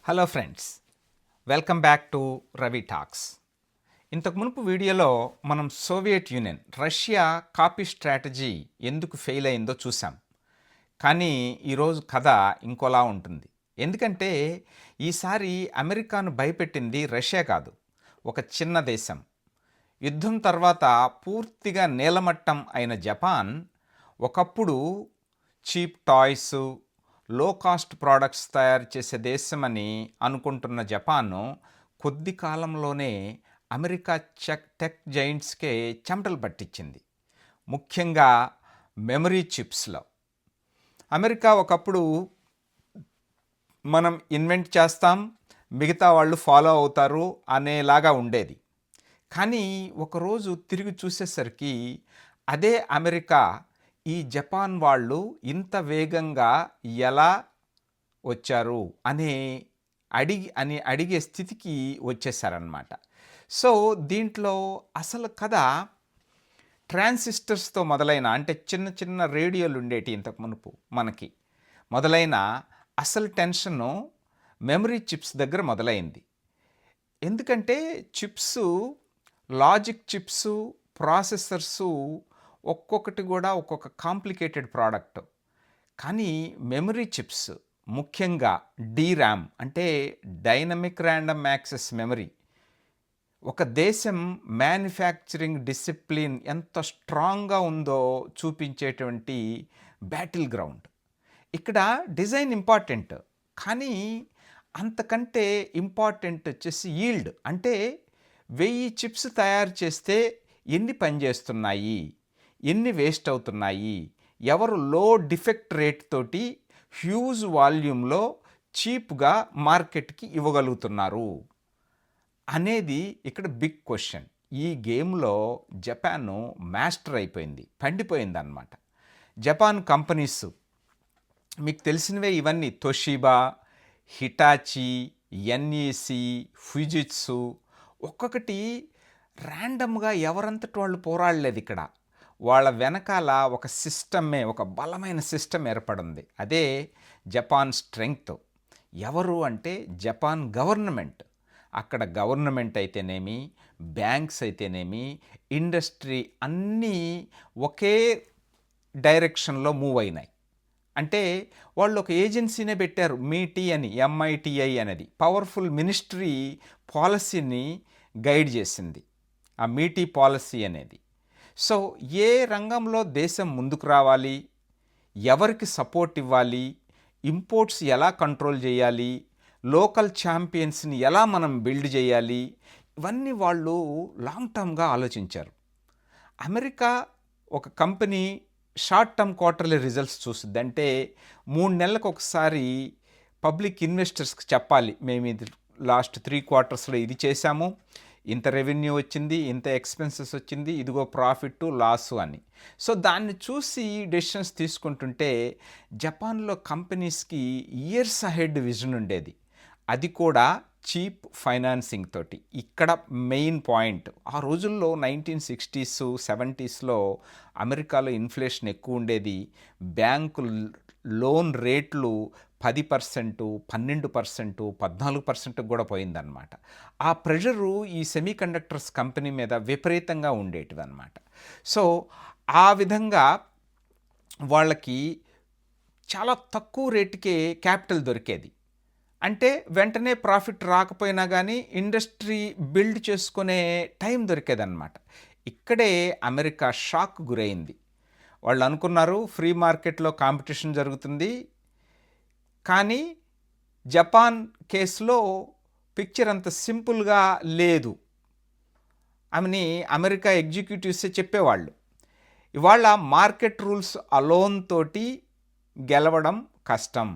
Hello friends, welcome back to Ravi talks. ఇంతకు మునుపు వీడియోలో మనం Soviet union Russia copy strategy ఎందుకు ఫెయిల్ అయిందో చూసాం. కానీ ఈరోజు కథ ఇంకోలా ఉంటుంది. ఎందుకంటే ఈసారి అమెరికాను భయపెట్టింది రష్యా కాదు, ఒక చిన్న దేశం. యుద్ధం తర్వాత పూర్తిగా నేలమట్టం అయిన జపాన్ ఒకప్పుడు చీప్ టాయ్స్, లో కాస్ట్ ప్రోడక్ట్స్ తయారు చేసే దేశమని అనుకుంటున్న జపాన్ కొద్ది కాలంలోనే అమెరికా టెక్ జైంట్స్కే చెమటలు పట్టించింది. ముఖ్యంగా మెమరీ చిప్స్లో. అమెరికా ఒకప్పుడు మనం ఇన్వెంట్ చేస్తాం, మిగతా వాళ్ళు ఫాలో అవుతారు అనేలాగా ఉండేది. కానీ ఒకరోజు తిరిగి చూసేసరికి అదే అమెరికా ఈ జపాన్ వాళ్ళు ఇంత వేగంగా ఎలా వచ్చారు అడిగే స్థితికి వచ్చేసారనమాట. సో దీంట్లో అసలు కథ ట్రాన్సిస్టర్స్తో మొదలైన, అంటే చిన్న చిన్న రేడియోలు ఉండేటి ఇంతకు మునుపు మనకి, మొదలైన అసలు టెన్షను మెమరీ చిప్స్ దగ్గర మొదలైంది. ఎందుకంటే చిప్స్, లాజిక్ చిప్స్, ప్రాసెసర్సు ఒక్కొక్కటి కూడా ఒక్కొక్క కాంప్లికేటెడ్ ప్రోడక్ట్. కానీ మెమరీ చిప్స్, ముఖ్యంగా DRAM అంటే డైనమిక్ ర్యాండమ్ యాక్సెస్ మెమరీ, ఒక దేశం మ్యానుఫ్యాక్చరింగ్ డిసిప్లిన్ ఎంత స్ట్రాంగ్గా ఉందో చూపించేటువంటి బ్యాటిల్ గ్రౌండ్. ఇక్కడ డిజైన్ ఇంపార్టెంట్, కానీ అంతకంటే ఇంపార్టెంట్ వచ్చేసి ఈల్డ్. అంటే 1000 చిప్స్ తయారు చేస్తే ఎన్ని పనిచేస్తున్నాయి, ఎన్ని వేస్ట్ అవుతున్నాయి, ఎవరు లో డిఫెక్ట్ రేట్ తోటి హ్యూజ్ వాల్యూమ్లో చీప్గా మార్కెట్కి ఇవ్వగలుగుతున్నారు అనేది ఇక్కడ బిగ్ క్వశ్చన్. ఈ గేమ్లో జపాన్ మాస్టర్ అయిపోయింది, పండిపోయింది అన్నమాట. జపాన్ కంపెనీస్ మీకు తెలిసినవే ఇవన్నీ: తోషిబా, హిటాచి, NEC, ఫుజిట్సు. ఒక్కొక్కటి ర్యాండమ్గా ఎవరంతటి వాళ్ళు పోరాడలేదు. ఇక్కడ వాళ్ళ వెనకాల ఒక సిస్టమే, ఒక బలమైన సిస్టమ్ ఏర్పడింది. అదే జపాన్ స్ట్రెంగ్త్. ఎవరు అంటే జపాన్ గవర్నమెంట్. అక్కడ గవర్నమెంట్ అయితేనేమి, బ్యాంక్స్ అయితేనేమి, ఇండస్ట్రీ అన్నీ ఒకే డైరెక్షన్లో మూవ్ అయినాయి. అంటే వాళ్ళు ఒక ఏజెన్సీనే పెట్టారు, మీటీ అని, MITI అనేది. పవర్ఫుల్ మినిస్ట్రీ పాలసీని గైడ్ చేసింది ఆ మీటీ పాలసీ అనేది. సో ఏ రంగంలో దేశం ముందుకు రావాలి, ఎవరికి సపోర్ట్ ఇవ్వాలి, ఇంపోర్ట్స్ ఎలా కంట్రోల్ చేయాలి, లోకల్ ఛాంపియన్స్ని ఎలా మనం బిల్డ్ చేయాలి, ఇవన్నీ వాళ్ళు లాంగ్ టర్మ్గా ఆలోచించారు. అమెరికా ఒక company short term quarterly results చూస్తుంది. అంటే 3 నెలలకు ఒకసారి పబ్లిక్ ఇన్వెస్టర్స్కి చెప్పాలి, మేము ఇది లాస్ట్ 3 క్వార్టర్స్లో ఇది చేశాము, ఇంత రెవెన్యూ వచ్చింది, ఇంత ఎక్స్పెన్సెస్ వచ్చింది, ఇదిగో ప్రాఫిట్ లాసు అని. సో దాన్ని చూసి డెసిషన్స్ తీసుకుంటుంటే జపాన్లో కంపెనీస్కి ఇయర్స్ అహెడ్ విజన్ ఉండేది. అది కూడా చీప్ ఫైనాన్సింగ్ తోటి. ఇక్కడ మెయిన్ పాయింట్, ఆ రోజుల్లో 1960s 70sలో అమెరికాలో ఇన్ఫ్లేషన్ ఎక్కువ ఉండేది. బ్యాంకు లోన్ రేట్లు 10%, 12%, 14% కూడా పోయిందన్నమాట. ఆ ప్రెషరు ఈ సెమీకండక్టర్స్ కంపెనీ మీద విపరీతంగా ఉండేటివి అన్నమాట. సో ఆ విధంగా వాళ్ళకి చాలా తక్కువ రేటుకే క్యాపిటల్ దొరికేది. అంటే వెంటనే ప్రాఫిట్ రాకపోయినా కానీ ఇండస్ట్రీ బిల్డ్ చేసుకునే టైం దొరికేదన్నమాట. ఇక్కడే అమెరికా షాక్ గురైంది. వాళ్ళు అనుకున్నారు ఫ్రీ మార్కెట్లో కాంపిటీషన్ జరుగుతుంది, కానీ జపాన్ కేసులో పిక్చర్ అంత సింపుల్గా లేదు అని అమెరికా ఎగ్జిక్యూటివ్సే చెప్పేవాళ్ళు. ఇవాళ మార్కెట్ రూల్స్ అలోన్ తోటి గెలవడం కష్టం,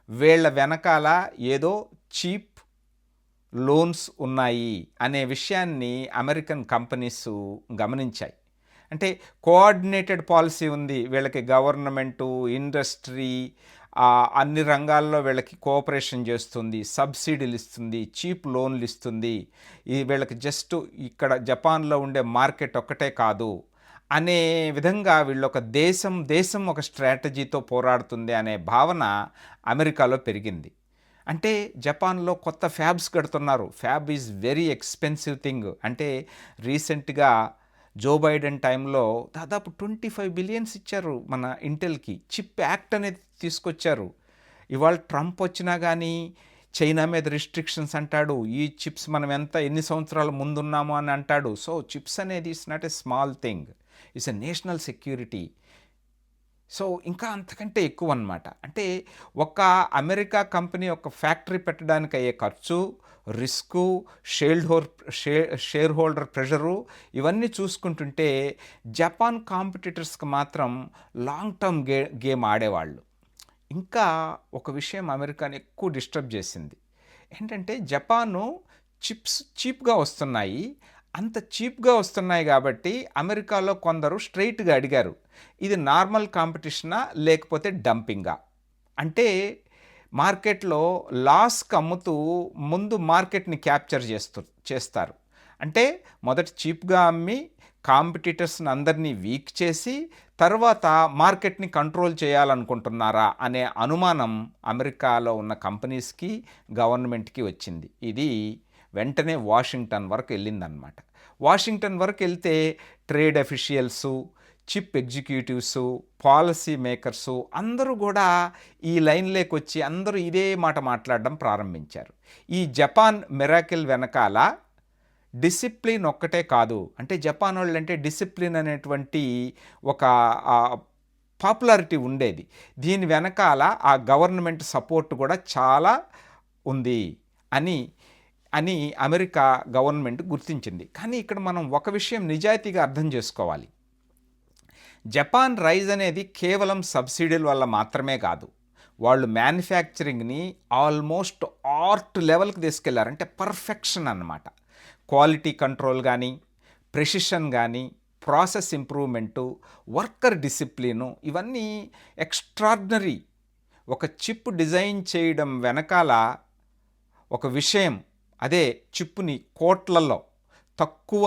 వీళ్ళ వెనకాల ఏదో చీప్ లోన్స్ ఉన్నాయి అనే విషయాన్ని అమెరికన్ కంపెనీస్ గమనించాయి. అంటే కోఆర్డినేటెడ్ పాలసీ ఉంది వీళ్ళకి, గవర్నమెంటు, ఇండస్ట్రీ అన్ని రంగాల్లో వీళ్ళకి కోఆపరేషన్ చేస్తుంది, సబ్సిడీలు ఇస్తుంది, చీప్ లోన్లు ఇస్తుంది. వీళ్ళకి జస్ట్ ఇక్కడ జపాన్లో ఉండే మార్కెట్ ఒక్కటే కాదు అనే విధంగా వీళ్ళొక దేశం ఒక స్ట్రాటజీతో పోరాడుతుంది అనే భావన అమెరికాలో పెరిగింది. అంటే జపాన్లో కొత్త ఫ్యాబ్స్ కడుతున్నారు. Fab is very expensive thing. అంటే రీసెంట్గా జో బైడెన్ టైంలో దాదాపు 25 బిలియన్స్ ఇచ్చారు మన ఇంటెల్కి. చిప్ యాక్ట్ అనేది తీసుకొచ్చారు. ఇవాళ ట్రంప్ వచ్చినా కానీ చైనా మీద రిస్ట్రిక్షన్స్ అంటాడు. ఈ చిప్స్ మనం ఎన్ని సంవత్సరాల ముందున్నాము అని అంటాడు. సో చిప్స్ అనేది it's not a small thing, it's a national security. So ఇంకా అంతకంటే ఎక్కువ అన్నమాట. అంటే ఒక అమెరికా కంపెనీ ఒక ఫ్యాక్టరీ పెట్టడానికి అయ్యే ఖర్చు, రిస్కు, షేర్ హోల్డర్ ప్రెషరు, ఇవన్నీ చూసుకుంటుంటే జపాన్ కాంపిటీటర్స్కి మాత్రం లాంగ్ టర్మ్ గేమ్ ఆడేవాళ్ళు. ఇంకా ఒక విషయం అమెరికాని ఎక్కువ డిస్టర్బ్ చేసింది ఏంటంటే, జపాను చిప్స్ చీప్గా వస్తున్నాయి. అంత చీప్గా వస్తున్నాయి కాబట్టి అమెరికాలో కొందరు స్ట్రైట్గా అడిగారు, ఇది నార్మల్ కాంపిటీషనా లేకపోతే డంపింగా? అంటే మార్కెట్లో లాస్కి అమ్ముతూ ముందు మార్కెట్ని క్యాప్చర్ చేస్తారు. అంటే మొదట చీప్గా అమ్మి కాంపిటీటర్స్ని అందరినీ వీక్ చేసి తర్వాత మార్కెట్ని కంట్రోల్ చేయాలనుకుంటున్నారా అనే అనుమానం అమెరికాలో ఉన్న కంపెనీస్కి, గవర్నమెంట్కి వచ్చింది. ఇది వెంటనే వాషింగ్టన్ వరకు వెళ్ళిందనమాట. వాషింగ్టన్ వరకు వెళ్తే trade officials, chip executives, policy makers అందరూ కూడా ఈ లైన్లోకి వచ్చి అందరూ ఇదే మాట మాట్లాడడం ప్రారంభించారు. ఈ జపాన్ మిరాకిల్ వెనకాల డిసిప్లిన్ ఒక్కటే కాదు. అంటే జపాన్ వాళ్ళు అంటే డిసిప్లిన్ అనేటువంటి ఒక పాపులారిటీ ఉండేది. దీని వెనకాల ఆ గవర్నమెంట్ సపోర్ట్ కూడా చాలా ఉంది అని అమెరికా గవర్నమెంట్ గుర్తించింది. కానీ ఇక్కడ మనం ఒక విషయం నిజాయితీగా అర్థం చేసుకోవాలి. జపాన్ రైజ్ అనేది కేవలం సబ్సిడీల వల్ల మాత్రమే కాదు. వాళ్ళు మ్యానుఫ్యాక్చరింగ్ని ఆల్మోస్ట్ ఆర్ట్ లెవెల్కి తీసుకెళ్లారు. అంటే పర్ఫెక్షన్ అన్నమాట. క్వాలిటీ కంట్రోల్ కానీ, ప్రెసిషన్ కానీ, ప్రాసెస్ ఇంప్రూవ్మెంటు, వర్కర్ డిసిప్లిను, ఇవన్నీ ఎక్స్ట్రాడినరీ. ఒక చిప్ డిజైన్ చేయడం వెనకాల ఒక విషయం, అదే చిప్పుని కోట్లలో తక్కువ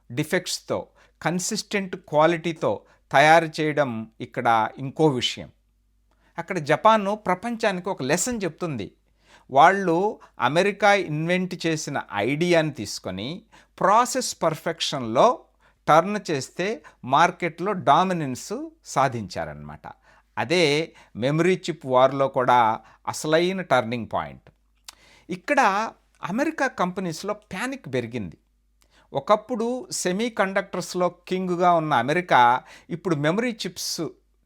డిఫెక్ట్స్తో కన్సిస్టెంట్ క్వాలిటీతో తయారు చేయడం ఇక్కడ ఇంకో విషయం. అక్కడ జపాన్ ప్రపంచానికి ఒక లెసన్ చెప్తుంది. వాళ్ళు అమెరికా ఇన్వెంట్ చేసిన ఐడియాని తీసుకొని ప్రాసెస్ పర్ఫెక్షన్లో టర్న్ చేస్తే మార్కెట్లో డామినెన్స్ సాధించారనమాట. అదే మెమరీ చిప్ వార్లో కూడా అసలైన టర్నింగ్ పాయింట్. ఇక్కడ అమెరికా కంపెనీస్లో ప్యానిక్ పెరిగింది. ఒకప్పుడు సెమీ కండక్టర్స్లో కింగ్గా ఉన్న అమెరికా ఇప్పుడు మెమరీ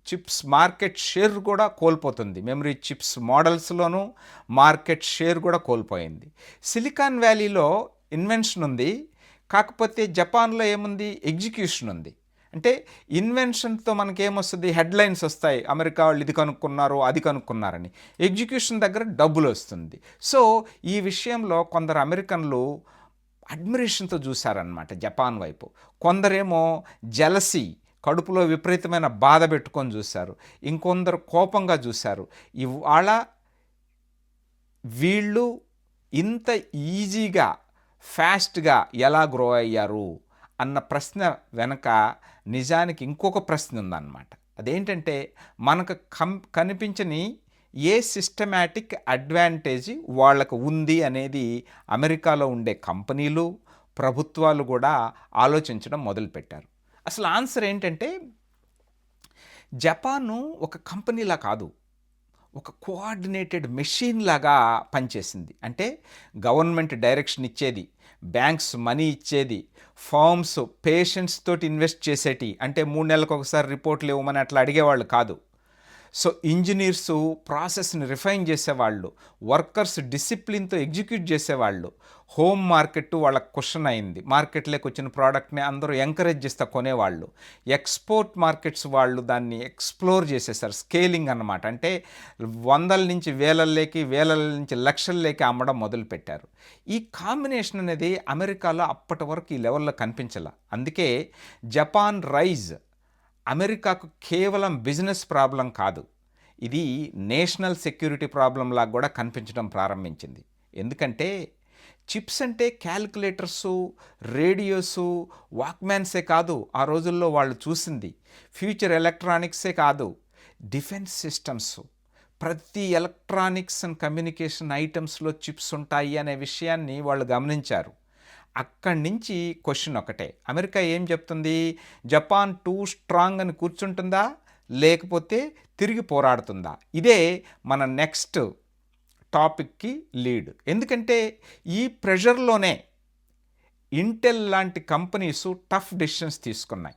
చిప్స్ మార్కెట్ షేర్ కూడా కోల్పోతుంది. మెమరీ చిప్స్ మోడల్స్లోనూ మార్కెట్ షేర్ కూడా కోల్పోయింది. సిలికాన్ వ్యాలీలో ఇన్వెన్షన్ ఉంది, కాకపోతే జపాన్లో ఏముంది, ఎగ్జిక్యూషన్ ఉంది. అంటే ఇన్వెన్షన్తో మనకేమొస్తుంది, హెడ్లైన్స్ వస్తాయి, అమెరికా వాళ్ళు ఇది కనుక్కున్నారు అది కనుక్కున్నారని. ఎగ్జిక్యూషన్ దగ్గర డబ్బులు వస్తుంది. సో ఈ విషయంలో కొందరు అమెరికన్లు అడ్మిరేషన్తో చూశారనమాట జపాన్ వైపు. కొందరేమో జెలసీ, కడుపులో విపరీతమైన బాధ పెట్టుకొని చూశారు. ఇంకొందరు కోపంగా చూశారు. ఇవాళ వీళ్ళు ఇంత ఈజీగా ఫాస్ట్గా ఎలా గ్రో అయ్యారు అన్న ప్రశ్న వెనక నిజానికి ఇంకొక ప్రశ్న ఉందన్నమాట. అదేంటంటే, మనకు కనిపించని ఏ సిస్టమాటిక్ అడ్వాంటేజ్ వాళ్ళకు ఉంది అనేది అమెరికాలో ఉండే కంపెనీలు, ప్రభుత్వాలు కూడా ఆలోచించడం మొదలుపెట్టారు. అసలు ఆన్సర్ ఏంటంటే, జపాను ఒక కంపెనీలా కాదు, ఒక కోఆర్డినేటెడ్ మెషిన్ లాగా పనిచేసింది. అంటే గవర్నమెంట్ డైరెక్షన్ ఇచ్చేది, బ్యాంక్స్ మనీ ఇచ్చేది, ఫర్మ్స్ పేషెంట్స్ తోటి ఇన్వెస్ట్ చేసేటి. అంటే 3 నెలలకు ఒకసారి రిపోర్ట్లు ఇవ్వమని అట్లా అడిగేవాళ్ళు కాదు. సో ఇంజనీర్స్ ప్రాసెస్ని రిఫైన్ చేసేవాళ్ళు, వర్కర్స్ డిసిప్లిన్తో ఎగ్జిక్యూట్ చేసేవాళ్ళు. హోమ్ మార్కెట్ వాళ్ళకి క్వశ్చన్ అయింది. మార్కెట్లోకి వచ్చిన ప్రోడక్ట్ని అందరూ ఎంకరేజ్ చేస్తే కొనేవాళ్ళు. ఎక్స్పోర్ట్ మార్కెట్స్ వాళ్ళు దాన్ని ఎక్స్ప్లోర్ చేసేసారు. స్కేలింగ్ అన్నమాట. అంటే 100ల నుంచి వేలల్లోకి, వేలల నుంచి లక్షల్లోకి అమ్మడం మొదలుపెట్టారు. ఈ కాంబినేషన్ అనేది అమెరికాలో అప్పటి వరకు ఈ లెవెల్లో కనిపించాల. అందుకే జపాన్ రైజ్ అమెరికాకు కేవలం బిజినెస్ ప్రాబ్లం కాదు, ఇది నేషనల్ సెక్యూరిటీ ప్రాబ్లం లాగా కూడా కనిపించడం ప్రారంభించింది. ఎందుకంటే చిప్స్ అంటే క్యాలిక్యులేటర్సు, రేడియోసు, వాక్మ్యాన్సే కాదు ఆ రోజుల్లో వాళ్ళు చూసింది. ఫ్యూచర్ ఎలక్ట్రానిక్సే కాదు, డిఫెన్స్ సిస్టమ్స్, ప్రతి ఎలక్ట్రానిక్స్ అండ్ కమ్యూనికేషన్ ఐటమ్స్లో చిప్స్ ఉంటాయి అనే విషయాన్ని వాళ్ళు గమనించారు. అక్కడి నుంచి క్వశ్చన్ ఒకటే, అమెరికా ఏం చెప్తుంది? జపాన్ టూ స్ట్రాంగ్ అని కూర్చుంటుందా, లేకపోతే తిరిగి పోరాడుతుందా? ఇదే మన నెక్స్ట్ టాపిక్కి లీడ్. ఎందుకంటే ఈ ప్రెషర్లోనే ఇంటెల్ లాంటి కంపెనీస్ టఫ్ డెసిషన్స్ తీసుకున్నాయి.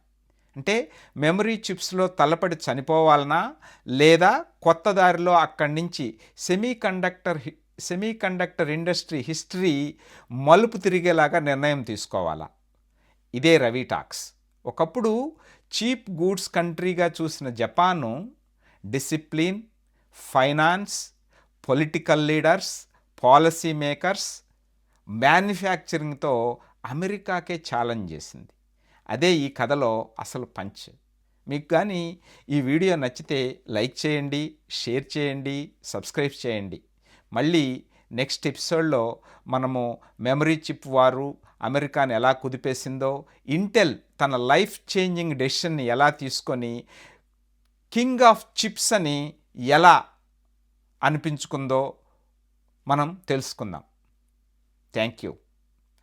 అంటే మెమరీ చిప్స్లో తలపడి చనిపోవాలనా, లేదా కొత్త దారిలో అక్కడి నుంచి సెమీకండక్టర్ ఇండస్ట్రీ హిస్టరీ మలుపు తిరిగేలాగా నిర్ణయం తీసుకోవాలా? ఇదే రవి టాక్స్. ఒకప్పుడు చీప్ గూడ్స్ కంట్రీగా చూసిన Japan discipline, finance, political leaders, policy makers, మ్యానుఫ్యాక్చరింగ్తో అమెరికాకే ఛాలెంజ్ చేసింది. అదే ఈ కథలో అసలు పంచ్. మీకు కానీ ఈ వీడియో నచ్చితే లైక్ చేయండి, షేర్ చేయండి, సబ్స్క్రైబ్ చేయండి. మళ్ళీ నెక్స్ట్ ఎపిసోడ్లో మనము మెమరీ చిప్ వారు అమెరికాని ఎలా కుదిపేసిందో, ఇంటెల్ తన లైఫ్ చేంజింగ్ డెసిషన్ని ఎలా తీసుకొని కింగ్ ఆఫ్ చిప్స్ అని ఎలా అనిపించుకుందో మనం తెలుసుకుందాం. Thank you.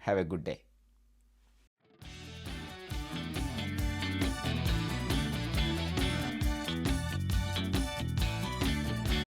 Have a good day.